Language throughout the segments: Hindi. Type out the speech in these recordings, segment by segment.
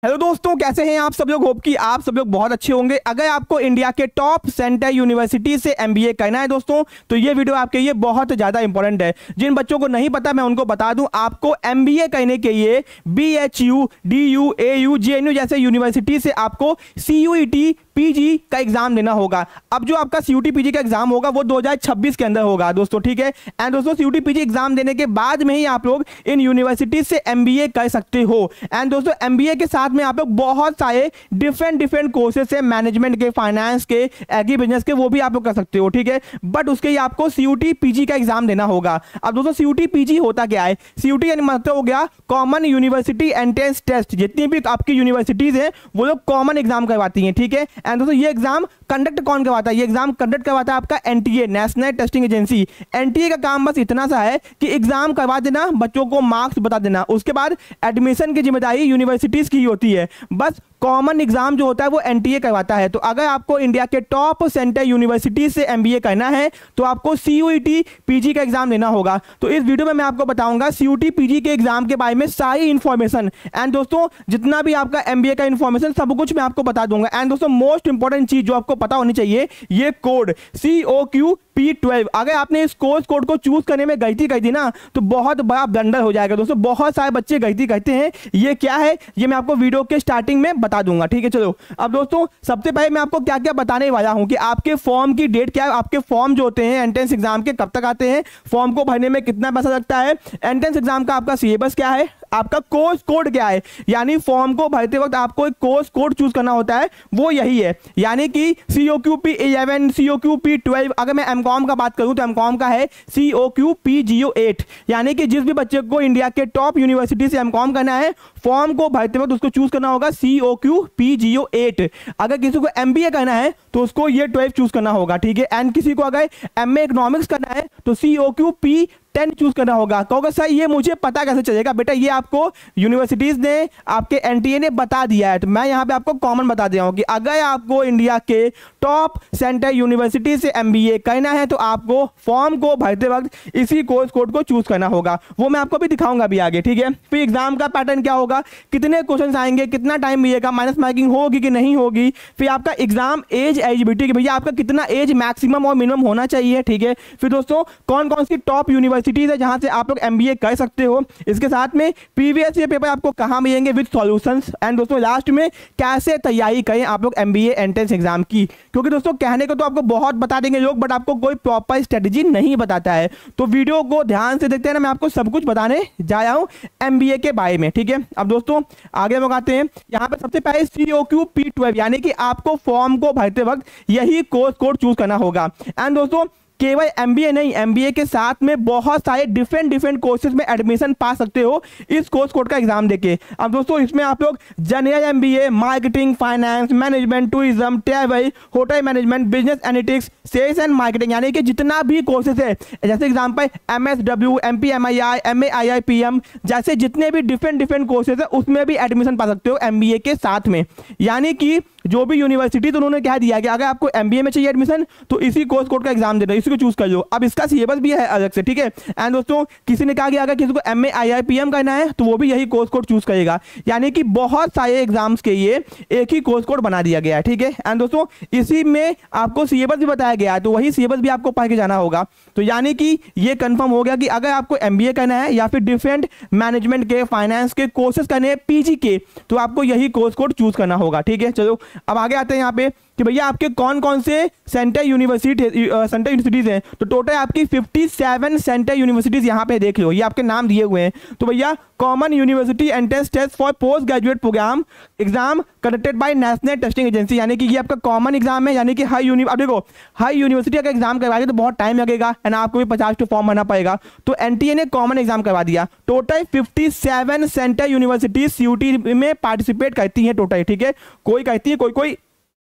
हेलो दोस्तों, कैसे हैं आप सब लोग। होप कि आप सब लोग बहुत अच्छे होंगे। अगर आपको इंडिया के टॉप सेंटर यूनिवर्सिटी से एमबीए करना है दोस्तों, तो ये वीडियो आपके लिए बहुत ज़्यादा इंपॉर्टेंट है। जिन बच्चों को नहीं पता मैं उनको बता दूं, आपको एमबीए करने के लिए बीएचयू, डीयू, एयू, जेएनयू जैसे यूनिवर्सिटी से आपको सीयूईटी पीजी का एग्जाम देना होगा। अब जो आपका सीयूटी पीजी का एग्जाम होगा वो 2026 के अंदर होगा दोस्तों, ठीक है। एंड दोस्तों सीयूटी पीजी एग्जाम देने के बाद में ही आप लोग इन यूनिवर्सिटी से एमबीए कर सकते हो। एंड दोस्तों एमबीए के साथ में आप लोग बहुत सारे डिफरेंट कोर्सेस है, मैनेजमेंट के, फाइनेंस के, एग्री बिजनेस के, वो भी आप लोग कर सकते हो, ठीक है। बट उसके लिए आपको सीयूटी पीजी का एग्जाम देना होगा। अब दोस्तों सीयूटी पीजी होता क्या है? सीयूटी यानी मतलब हो गया कॉमन यूनिवर्सिटी एंट्रेंस टेस्ट। जितनी भी आपकी यूनिवर्सिटीज हैं वो लोग कॉमन एग्जाम करवाती हैं, ठीक है। एंड दोस्तों ये एग्जाम कंडक्ट कौन करवाता है? ये एग्जाम कंडक्ट करवाता है आपका NTA, national testing agency. NTA का काम बस इतना सा है कि एग्जाम करवा देना, बच्चों को मार्क्स बता देना। उसके बाद एडमिशन की जिम्मेदारी यूनिवर्सिटीज की होती है। बस कॉमन एग्जाम जो होता है वो एनटीए करवाता है। तो अगर आपको इंडिया के टॉप सेंटर यूनिवर्सिटी से एमबीए करना है तो आपको सीयूईटी पीजी का एग्जाम लेना होगा। तो इस वीडियो में मैं आपको बताऊंगा सीयूटी पीजी के एग्जाम के बारे में सारी इंफॉर्मेशन। एंड दोस्तों जितना भी आपका एमबीए का इंफॉर्मेशन सब कुछ मैं आपको बता दूंगा। एंड दोस्तों मोस्ट इंपॉर्टेंट चीज जो आपको पता होनी चाहिए, ये कोड COQP12। अगर आपने इस कोर्स कोड को चूज करने में गलती कर दी ना तो बहुत बड़ा ब्लंडर हो जाएगा दोस्तों। बहुत सारे बच्चे गलती करते हैं। ये क्या है ये मैं आपको वीडियो के स्टार्टिंग में बता दूंगा, ठीक है। चलो अब दोस्तों सबसे पहले मैं आपको क्या क्या बताने वाला हूं कि आपके फॉर्म की डेट क्या है, आपके फॉर्म जो होते हैं एंट्रेंस एग्जाम के कब तक आते हैं, फॉर्म को भरने में कितना पैसा लगता है, एंट्रेंस एग्जाम का आपका सिलेबस क्या है, आपका कोर्स कोड क्या है। यानी फॉर्म को भरते वक्त आपको एक कोर्स कोड चूज करना होता है, वो यही है। यानी कि COQP11, COQP12। अगर मैं एमकॉम का बात करूं तो एमकॉम का है COQP08। यानी कि जिस भी बच्चे को इंडिया के टॉप यूनिवर्सिटी से एमकॉम करना है, फॉर्म को भरते वक्त उसको चूज करना होगा COQP08। अगर किसी को एमबीए करना है तो उसको ये 12 चूज करना होगा, ठीक है। एंड किसी को अगर एमए इकोनॉमिक्स करना है तो COQP10 चूज करना होगा। कहोगे सर ये मुझे पता कैसे चलेगा? बेटा ये आपको यूनिवर्सिटीज ने, आपके एनटीए ने बता दिया है। तो मैं यहां पे आपको कॉमन बता दिया हूं कि अगर आपको इंडिया के टॉप सेंटर यूनिवर्सिटी से एमबीए करना है तो आपको फॉर्म को भरते वक्त इसी कोर्स कोड को चूज करना होगा। वो मैं आपको भी दिखाऊंगा अभी आगे, ठीक है। फिर एग्जाम का पैटर्न क्या होगा, कितने क्वेश्चन आएंगे, कितना टाइम मिलेगा, माइनस मार्किंग होगी कि नहीं होगी। फिर आपका एग्जाम एज एलिजिबिलिटी कि भैया आपका कितना एज मैक्सिमम और मिनिमम होना चाहिए, ठीक है। फिर दोस्तों कौन कौन सी टॉप यूनिवर्सिटीज है जहां से आप लोग एमबीए कर सकते हो। इसके साथ में प्रीवियस ईयर पेपर आपको कहां मिलेंगे विद सॉल्यूशंस। एंड दोस्तों लास्ट में कैसे तैयारी करें आप लोग एमबीए एंट्रेंस एग्जाम की। क्योंकि दोस्तों कहने को तो आपको बहुत बता देंगे लोग, बट आपको कोई प्रॉपर स्ट्रेटेजी नहीं बताता है। तो वीडियो को ध्यान से देखते हैं ना, मैं आपको सब कुछ बताने जा रहा हूं एमबीए के बारे में, ठीक है। अब दोस्तों आगे हम आते हैं। यहां पे सबसे पहले COQP12 यानी कि आपको फॉर्म को भरते वक्त यही कोर्स कोड चूज करना होगा। एंड दोस्तों केवल एमबीए नहीं, एमबीए के साथ में बहुत सारे डिफरेंट कोर्सेज में एडमिशन पा सकते हो इस कोर्स कोड का एग्जाम देके। अब दोस्तों इसमें आप लोग general MBA, marketing, finance, management, tourism, travel, hotel management, business analytics, sales and marketing, यानी कि जितना भी कोर्सेज है, जैसे एग्जाम्पल MSW, MPMII, MAIIPM जैसे जितने भी डिफरेंट कोर्सेज है उसमें भी एडमिशन पा सकते हो एमबीए के साथ में। यानी कि जो भी यूनिवर्सिटी तो उन्होंने कह दिया कि अगर आपको एमबीए में चाहिए एडमिशन तो इसी कोर्स कोड का एग्जाम देना, इसी को चूज कर लो। अब इसका सिलेबस भी है अलग से, ठीक है। एंड दोस्तों किसी ने कहा कि अगर किसी को MAIIPM करना है तो वो भी यही कोर्स कोड चूज करेगा। यानी कि बहुत सारे एग्जाम्स के लिए एक ही कोर्स कोड बना दिया गया है, ठीक है। एंड दोस्तों इसी में आपको सिलेबस भी बताया गया है, तो वही सिलेबस भी आपको पढ़ के जाना होगा। तो यानी कि ये कंफर्म हो गया कि अगर आपको एमबीए करना है या फिर डिफरेंट मैनेजमेंट के, फाइनेंस के कोर्सेज करने हैं पीजी के, तो आपको यही कोर्स कोड चूज करना होगा, ठीक है। चलो अब आगे आते हैं यहाँ पे कि भैया आपके कौन कौन से सेंटर यूनिवर्सिटीज हैं। तो टोटल आपकी 57 सेंटर यूनिवर्सिटीज यहाँ पे देख लो, ये आपके नाम दिए हुए हैं। तो भैया common university entrance test for post graduate programme exam conducted by national testing agency, यानी कि ये आपका कॉमन एग्जाम है। यानी कि अब देखो हाई यूनिवर्सिटी का एग्जाम करवाएंगे तो बहुत टाइम लगेगा एंड आपको भी 50 फॉर्म भरना पड़ेगा। तो एनटीए ने कॉमन एग्जाम करवा दिया। टोटल 57 सेंटर यूनिवर्सिटीज सीयूटी में पार्टिसिपेट करती हैं टोटल, ठीक है। कोई कहती है, कोई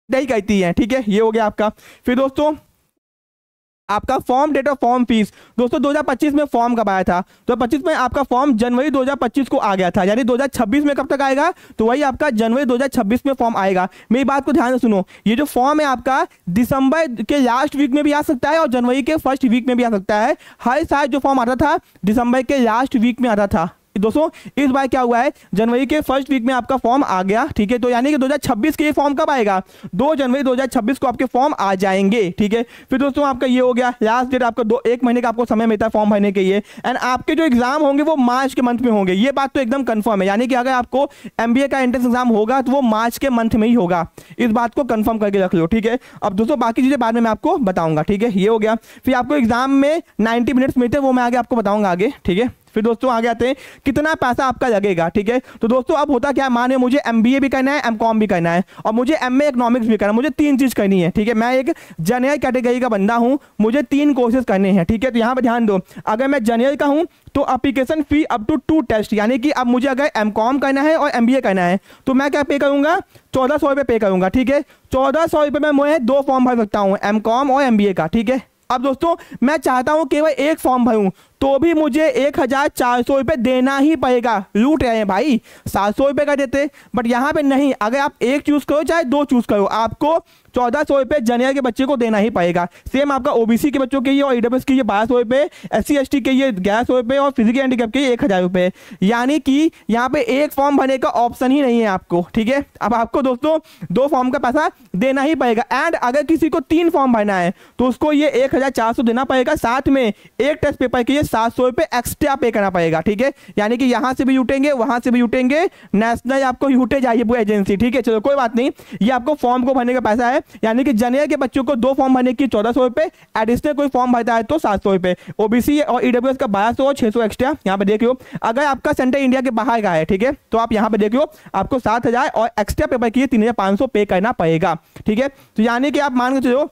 नहीं कहती है, ठीक है। ये हो गया आपका। फिर दोस्तों आपका form, date of form fees. दोस्तों 2025 में फॉर्म कब आया था? 2025 में आपका फॉर्म जनवरी 2025 को आ गया था। यानी 2026 में कब तक आएगा? तो वही आपका जनवरी 2026 में फॉर्म आएगा। मेरी बात को ध्यान से सुनो, ये जो फॉर्म है आपका दिसंबर के लास्ट वीक में भी आ सकता है और जनवरी के फर्स्ट वीक में भी आ सकता है। हर साल जो फॉर्म आता था दिसंबर के लास्ट वीक में आता था, दोस्तों इस बार क्या हुआ है, जनवरी के फर्स्ट वीक में आपका फॉर्म आ गया, ठीक है। तो यानी कि 2026 के फॉर्म कब आएगा, 2 जनवरी 2026 को आपके फॉर्म आ जाएंगे, ठीक है। फिर दोस्तों आपका ये हो गया, लास्ट डेट आपका 1 महीने का आपको समय मिलता है फॉर्म भरने के लिए। एंड आपके जो एग्जाम होंगे वो मार्च के मंथ में होंगे, ये बात तो एकदम कंफर्म है। यानी कि अगर आपको एमबीए का एंट्रेंस एग्जाम होगा तो वो मार्च के मंथ में ही होगा, इस बात को कंफर्म करके रख लो, ठीक है। अब दोस्तों बाकी चीजें बाद में मैं आपको बताऊंगा, ठीक है। ये हो गया, फिर आपको एग्जाम में 90 मिनट्स मिलते हैं, वो मैं आगे आपको बताऊंगा आगे, ठीक है। फिर दोस्तों आगे आते हैं कितना पैसा आपका लगेगा, ठीक है। तो दोस्तों अब होता क्या, माने मुझे एमबीए भी करना है, एमकॉम भी करना है और मुझे एमए इकोनॉमिक्स भी करना है, मुझे 3 चीज करनी है, ठीक है। मैं एक जनरल कैटेगरी का बंदा हूं, मुझे 3 कोर्सेज करने हैं, ठीक है। तो यहां पर ध्यान दो, अगर मैं जनरल का हूं तो application fee up to 2 test, यानी कि अब मुझे अगर एमकॉम करना है और एमबीए करना है तो मैं क्या पे करूंगा, 1400 रुपये पे करूंगा, ठीक है। 1400 रुपये में मैं 2 फॉर्म भर सकता हूं, एमकॉम और एमबीए का, ठीक है। अब दोस्तों मैं चाहता हूं केवल एक फॉर्म भरूं तो भी मुझे 1400 रुपये देना ही पड़ेगा। लूट रहे हैं भाई, 700 रुपये का देते, बट यहाँ पे नहीं, अगर आप एक चूज करो चाहे 2 चूज करो, आपको 1400 रुपये जनरल के बच्चे को देना ही पड़ेगा। सेम आपका ओबीसी के बच्चों के लिए और ईडब्ल्यूएस के लिए 1200 रुपये, SC ST के लिए 1100 रुपये और फिजिकल हैंडीकैप के लिए 1000 रुपये। यानी कि यहाँ पे एक फॉर्म भरने का ऑप्शन ही नहीं है आपको, ठीक है। अब आपको दोस्तों 2 फॉर्म का पैसा देना ही पड़ेगा। एंड अगर किसी को 3 फॉर्म भरना है तो उसको ये 1400 देना पड़ेगा, साथ में एक टेस्ट पेपर के लिए 700 रुपये एक्स्ट्रा पे करना पड़ेगा, ठीक है। यानी कि यहां से भी जुटेंगे, वहां से भी जुटेंगे, नेशनल आपको जुटे जाइए पूरी एजेंसी, ठीक है। चलो कोई बात नहीं, ये आपको फॉर्म को भरने का पैसा है। यानी कि जनरल के बच्चों को 2 फॉर्म भरने की 1400 रुपये, एडिशनल कोई फॉर्म भरता है तो 700 रुपये, ओबीसी और ईडब्ल्यूएस का 1200 और 600 एक्स्ट्रा। यहाँ पे देख लो, अगर आपका सेंटर इंडिया के बाहर का है, ठीक है, तो आप यहाँ पे देख लो आपको 7000 और एक्स्ट्रा पेपर के लिए 3500 पे करना पड़ेगा, ठीक है। तो यानी कि आप मान के चलो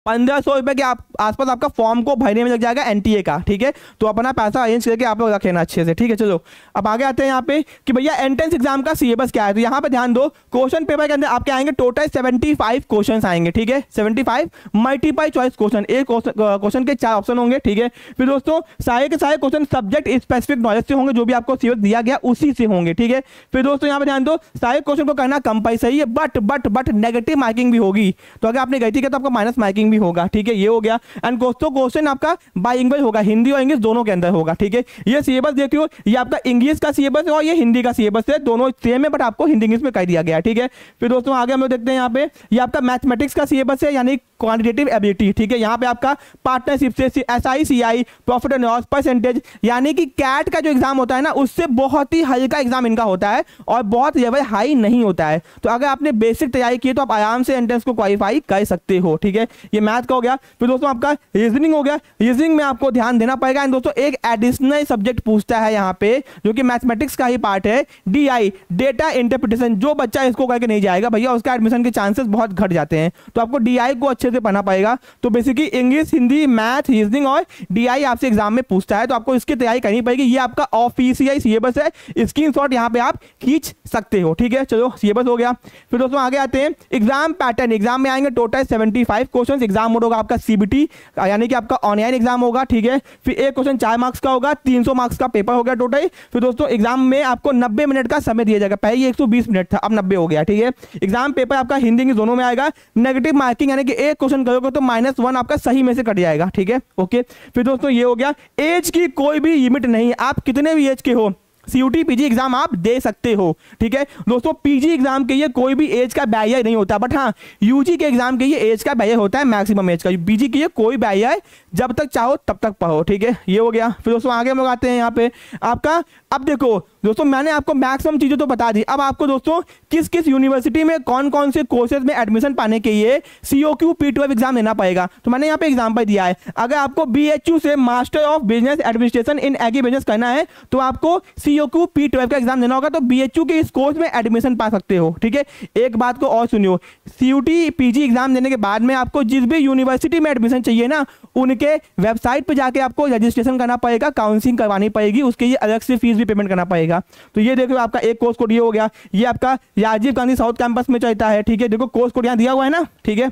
1500 रुपये के आसपास आपका फॉर्म को भरने में लग जाएगा एनटीए का, ठीक है। तो अपना पैसा अरेंज करके आप लोग रख लेना अच्छे से, ठीक है। चलो अब आगे आते हैं यहाँ पे कि भैया एंट्रेंस एग्जाम का सिलेबस क्या है। तो यहाँ पे ध्यान दो, क्वेश्चन पेपर के अंदर आपके आएंगे टोटल 75 क्वेश्चन आएंगे, ठीक है। 75 मल्टीपल चॉइस क्वेश्चन, एक क्वेश्चन के 4 ऑप्शन होंगे, ठीक है। फिर दोस्तों सारे के सारे क्वेश्चन सब्जेक्ट स्पेसिफिक नॉलेज से होंगे, जो भी आपको सिलेबस दिया गया उसी से होंगे, ठीक है। फिर दोस्तों यहाँ पे ध्यान दो, सारे क्वेश्चन को करना कंपल्सरी है, बट नेगेटिव मार्किंग भी होगी। तो अगर आपने गलती किया तो आपका माइनस मार्किंग भी होगा, ठीक है। ये हो गया। एंड क्वेश्चन आपका बाइलिंगुअल होगा, हिंदी और इंग्लिश दोनों के अंदर होगा, ठीक है। ये सिलेबस देखियो, ये आपका इंग्लिश का सिलेबस है और ये हिंदी का सिलेबस है, दोनों सेम है बट आपको हिंदी इंग्लिश में कर दिया गया, ठीक है। फिर दोस्तों आगे हम लोग देखते हैं यहाँ पे, ये आपका मैथमेटिक्स का सिलेबस है, यानी क्वांटिटेटिव एबिलिटी, ठीक है। यहाँ पे आपका पार्टनरशिप से SI CI profit and loss percentage, यानी कि कैट का जो एग्जाम होता है ना उससे बहुत ही हल्का एग्जाम इनका होता है और बहुत लेवल हाई नहीं होता है। तो अगर आपने बेसिक तैयारी की तो आप आराम से एंट्रेंस को क्वालिफाई कर सकते हो, ठीक है। ये मैथ का हो गया। फिर दोस्तों आपका रीजनिंग हो गया, रीजनिंग में आपको ध्यान देना पड़ेगा। एंड दोस्तों एक एडिशनल सब्जेक्ट पूछता है यहाँ पे जो कि मैथमेटिक्स का ही पार्ट है, DI डेटा इंटरप्रिटेशन। जो बच्चा इसको करके नहीं जाएगा भैया उसका एडमिशन के चांसेस बहुत घट जाते हैं, तो आपको DI को अच्छे से पढ़ना पड़ेगा। तो basically English, Hindi, math, reasoning और DI आपसे एग्जाम में पूछता है, तो आपको इसकी तैयारी करनी पड़ेगी। ये आपका ऑफिशियल सिलेबस है, स्क्रीनशॉट यहाँ पे आप खींच सकते हो, ठीक है। चलो सिलेबस हो गया। फिर दोस्तों आगे आते हैं एग्जाम पैटर्न। एग्जाम में आएंगे टोटल 75 क्वेश्चन। एग्जाम मोड होगा आपका CBT, यानी कि आपका ऑनलाइन एग्जाम होगा, ठीक है। फिर एक क्वेश्चन 4 मार्क्स का होगा, 300 मार्क्स का पेपर हो गया टोटल। फिर दोस्तों एग्जाम में आपको 90 मिनट का समय दिया जाएगा, पहले 120 मिनट था, अब 90 हो गया, ठीक है। एग्जाम पेपर आपका हिंदी इंग्लिश दोनों में आएगा। नेगेटिव मार्किंग यानी कि एक क्वेश्चन करोगे तो -1 आपका सही में से कट जाएगा, ठीक है, ओके। फिर दोस्तों ये हो गया, एज की कोई भी लिमिट नहीं, आप कितने भी एज के हो CUT PG एग्जाम आप दे सकते हो, ठीक है। दोस्तों PG एग्जाम के लिए कोई भी एज का बैरियर नहीं होता, बट हाँ UG के एग्जाम के लिए एज का बैरियर होता है, मैक्सिमम एज का। PG के लिए कोई बैरियर, जब तक चाहो तब तक पढ़ो, ठीक है। ये हो गया। फिर दोस्तों आगे हम आते हैं यहाँ पे आपका, अब देखो दोस्तों मैंने आपको मैक्सिमम चीजें तो बता दी, अब आपको दोस्तों किस किस यूनिवर्सिटी में कौन कौन से कोर्सेज में एडमिशन पाने के लिए COQ P12 एग्जाम देना पड़ेगा। तो मैंने यहाँ पे एग्जाम्पल दिया है, अगर आपको BHU से master of business administration in agri business करना है तो आपको COQ P12 का एग्जाम देना होगा, तो BHU के इस कोर्स में एडमिशन पा सकते हो, ठीक है। एक बात को और सुनियो, CUT PG एग्जाम देने के बाद में आपको जिस भी यूनिवर्सिटी में एडमिशन चाहिए ना, उनके वेबसाइट पर जाके आपको रजिस्ट्रेशन करना पड़ेगा, काउंसलिंग करवानी पड़ेगी, उसके लिए अलग से फीस भी पेमेंट करना पड़ेगा। तो ये देखो आपका एक कोर्स कोड ये हो गया, ये आपका राजीव गांधी साउथ कैंपस में चलता है, ठीक है। देखो कोर्स कोड यहाँ दिया हुआ है ना, ठीक है।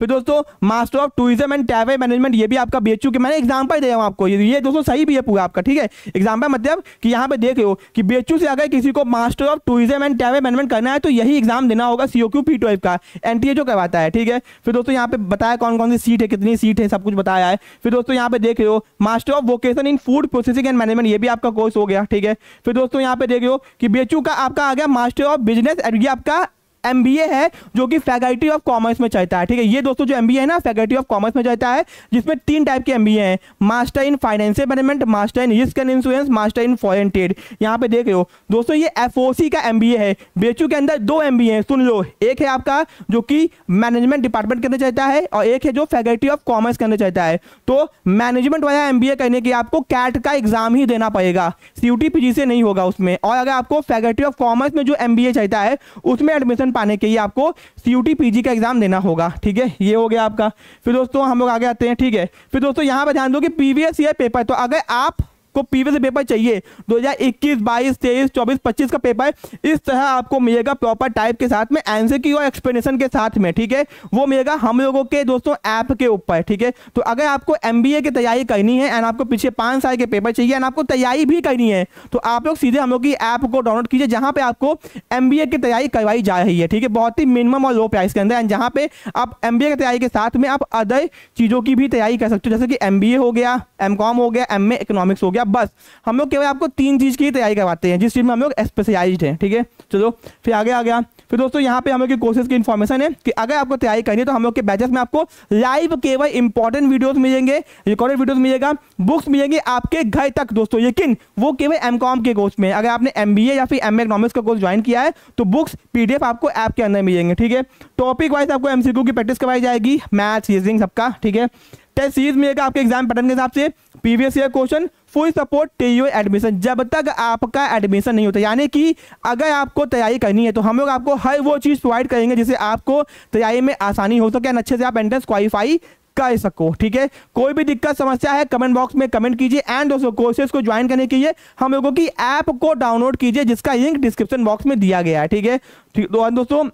फिर दोस्तों master of tourism and travel management, ये भी आपका BHU के, मैंने एग्जांपल दे रहा हूं आपको, ये दोस्तों सही भी है पूरा आपका, ठीक है। एग्जांपल मतलब कि यहाँ पे देख रहे हो कि BHU से अगर किसी को master of tourism and travel management करना है तो यही एग्जाम देना होगा, COQ P12 का, NTA जो करवाता है, ठीक है। फिर दोस्तों यहाँ पे बताया कौन कौन सी सीट है, कितनी सीट है, सब कुछ बताया है। फिर दोस्तों यहाँ पे देख रहे हो master of vocation in food processing and management, ये भी आपका कोर्स हो गया, ठीक है। फिर दोस्तों यहाँ पे देख रहे हो कि BHU का आपका आ गया मास्टर ऑफ बिजनेस, ये आपका MBA है जो कि फैकल्टी ऑफ कॉमर्स में चलता है, ठीक है। ये दोस्तों जो MBA है ना फैकल्टी ऑफ कॉमर्स में चलता है, जिसमें 3 टाइप के MBA हैं, master in financial management, master in risk and insurance, master in foreign trade. यहाँ पे देख रहे हो दोस्तों ये FOC का MBA है। BHU के अंदर 2 MBA हैं, सुन लो, एक है आपका जो कि मैनेजमेंट डिपार्टमेंट के अंदर चलता है और एक है जो फैकल्टी ऑफ कॉमर्स के अंदर चलता है। तो मैनेजमेंट वाला MBA करने के आपको कैट का एग्जाम ही देना पड़ेगा, CUT PG से नहीं होगा उसमें। और अगर आपको फैकल्टी ऑफ कॉमर्स में जो MBA चलता है उसमें एडमिशन पाने के लिए आपको CUT PG का एग्जाम देना होगा, ठीक है। ये हो गया आपका। फिर दोस्तों हम लोग आगे आते हैं, ठीक है। फिर दोस्तों यहां पर ध्यान दो कि प्रीवियस ईयर पेपर, तो अगर आप को प्रीवियस पेपर चाहिए 2021, 22, 23, 24, 25 का पेपर इस तरह आपको मिलेगा प्रॉपर टाइप के साथ में, आंसर की और एक्सप्लेनेशन के साथ में, ठीक है। वो मिलेगा हम लोगों के दोस्तों ऐप के ऊपर, ठीक है। तो अगर आपको MBA की तैयारी करनी है एंड आपको पीछे 5 साल के पेपर चाहिए एंड आपको तैयारी भी करनी है तो आप लोग सीधे हम लोग की ऐप को डाउनलोड कीजिए, जहां पे आपको MBA की तैयारी करवाई जा रही है, ठीक है। बहुत ही मिनिमम और लो प्राइस के अंदर, एंड जहां पे आप MBA की तैयारी के साथ में आप अदर चीजों की भी तैयारी कर सकते हो, जैसे कि MBA हो गया, MCOM हो गया, MA इकोनॉमिक्स हो गया। बस हम लोग केवल आपको 3 चीज की तैयारी करवाते हैं जिस चीज में हम लोग स्पेशलाइज्ड हैं, ठीक है। चलो फिर आगे आ गया। फिर दोस्तों यहाँ पे हम लोग के कोर्सेज की इन्फॉर्मेशन है कि अगर आपको तैयारी करनी है तो हम लोग के बैचेस में आपको लाइव केवल इंपॉर्टेंट वीडियोस मिलेंगे, रिकॉर्डेड वीडियोस मिलेगा, बुक्स मिलेंगे आपके घर तक दोस्तों, लेकिन वो केवल MCOM के कोर्स में। अगर आपने MBA या फिर MA इकोनॉमिक्स का कोर्स ज्वाइन किया है तो बुक्स PDF आपको ऐप के अंदर मिलेंगे, ठीक है। टॉपिक वाइज आपको MCQ की प्रैक्टिस करवाई जाएगी, मैथ्स, रीजनिंग सबका, ठीक है। टेस्ट सीरीज मिलेगा आपके एग्जाम पैटर्न के हिसाब से, previous year question, full support TU admission, जब तक आपका एडमिशन नहीं होता, यानी कि अगर आपको तैयारी करनी है तो हम लोग आपको हर वो चीज़ प्रोवाइड करेंगे जिससे आपको तैयारी में आसानी हो सके, अच्छे से आप एंट्रेंस क्वालिफाई कर सको, ठीक है। कोई भी दिक्कत समस्या है कमेंट बॉक्स में कमेंट कीजिए, एंड दोस्तों कोर्सेज को ज्वाइन करने के लिए हम लोगों की ऐप को डाउनलोड कीजिए जिसका लिंक डिस्क्रिप्शन बॉक्स में दिया गया है, ठीक है। तो दोस्तों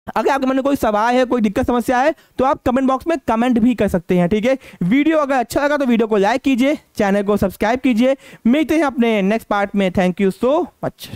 अगर आपके मन में कोई सवाल है, कोई दिक्कत समस्या है तो आप कमेंट बॉक्स में कमेंट भी कर सकते हैं, ठीक है। वीडियो अगर अच्छा लगा तो वीडियो को लाइक कीजिए, चैनल को सब्सक्राइब कीजिए। मिलते हैं अपने नेक्स्ट पार्ट में। Thank you so much.